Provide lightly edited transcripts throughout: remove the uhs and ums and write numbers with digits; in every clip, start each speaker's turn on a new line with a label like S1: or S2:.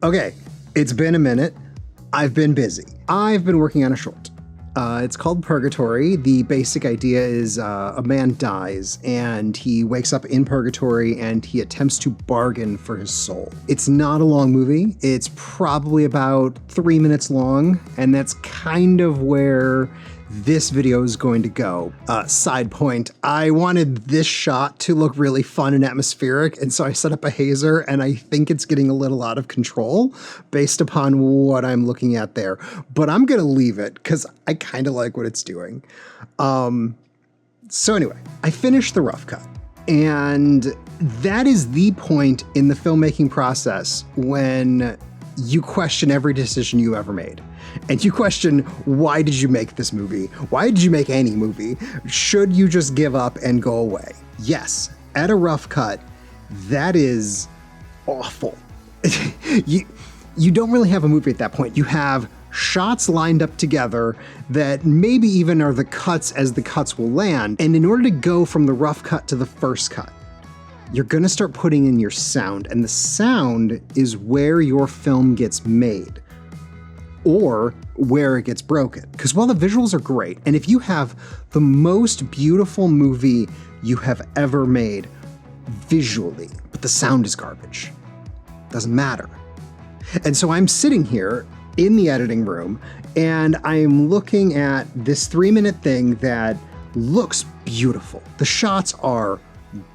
S1: Okay, it's been a minute. I've been busy. I've been working on a short. It's called Purgatory. The basic idea is a man dies and he wakes up in purgatory and he attempts to bargain for his soul. It's not a long movie. It's probably about 3 minutes long, and that's kind of where this video is going to go. Side point, I wanted this shot to look really fun and atmospheric, and so I set up a hazer, and I think it's getting a little out of control based upon what I'm looking at there. But I'm gonna leave it because I kind of like what it's doing. So anyway, I finished the rough cut, and that is the point in the filmmaking process when you question every decision you ever made. And you question, why did you make this movie? Why did you make any movie? Should you just give up and go away? Yes, at a rough cut, that is awful. You don't really have a movie at that point. You have shots lined up together that maybe even are the cuts as the cuts will land. And in order to go from the rough cut to the first cut, you're gonna start putting in your sound, and the sound is where your film gets made or where it gets broken. Because while the visuals are great, and if you have the most beautiful movie you have ever made visually, but the sound is garbage, doesn't matter. And so I'm sitting here in the editing room and I'm looking at this 3-minute thing that looks beautiful. The shots are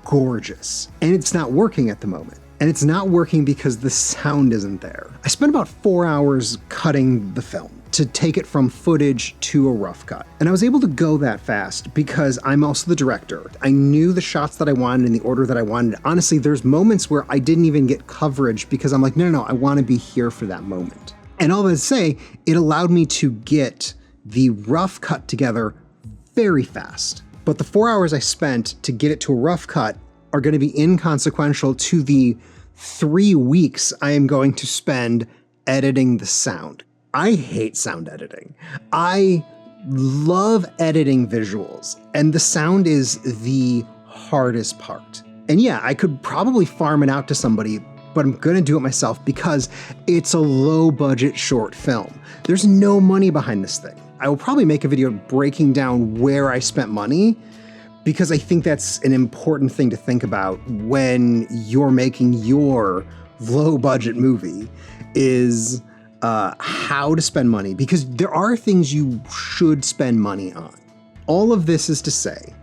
S1: gorgeous, and it's not working at the moment. And it's not working because the sound isn't there. I spent about 4 hours cutting the film to take it from footage to a rough cut. And I was able to go that fast because I'm also the director. I knew the shots that I wanted in the order that I wanted. Honestly, there's moments where I didn't even get coverage because I'm like, no, I want to be here for that moment. And all that to say, it allowed me to get the rough cut together very fast. But the 4 hours I spent to get it to a rough cut are going to be inconsequential to the 3 weeks I am going to spend editing the sound. I hate sound editing. I love editing visuals, and the sound is the hardest part. And yeah, I could probably farm it out to somebody, but I'm gonna do it myself because it's a low budget short film. There's no money behind this thing. I will probably make a video breaking down where I spent money, because I think that's an important thing to think about when you're making your low budget movie, is how to spend money, because there are things you should spend money on. All of this is to say,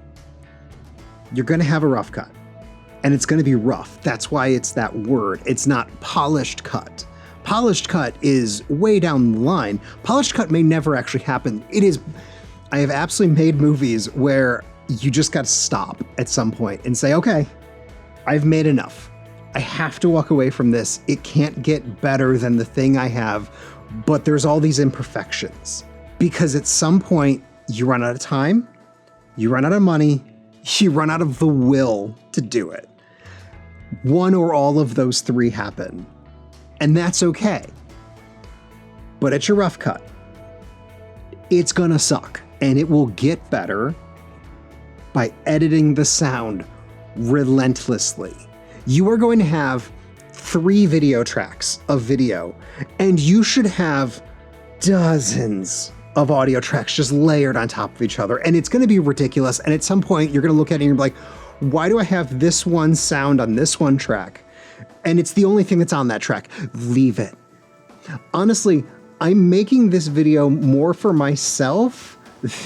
S1: you're gonna have a rough cut, and it's gonna be rough. That's why it's that word. It's not polished cut. Polished cut is way down the line. Polished cut may never actually happen. I have absolutely made movies where you just got to stop at some point and say, okay, I've made enough. I have to walk away from this. It can't get better than the thing I have, but there's all these imperfections. Because at some point, you run out of time, you run out of money, you run out of the will to do it. One or all of those three happen, and that's okay. But at your rough cut, it's gonna suck, and it will get better by editing the sound relentlessly. You are going to have 3 video tracks of video, and you should have dozens of audio tracks just layered on top of each other, and it's going to be ridiculous. And at some point, you're going to look at it and you're like, why do I have this one sound on this one track? And it's the only thing that's on that track. Leave it. Honestly, I'm making this video more for myself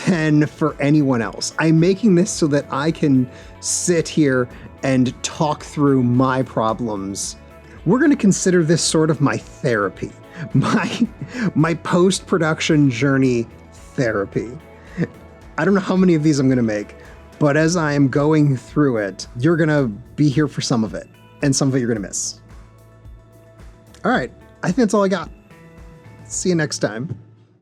S1: than for anyone else. I'm making this so that I can sit here and talk through my problems. We're going to consider this sort of my therapy, my post-production journey therapy. I don't know how many of these I'm going to make, but as I am going through it, you're going to be here for some of it, and some of it you're going to miss. All right, I think that's all I got. See you next time.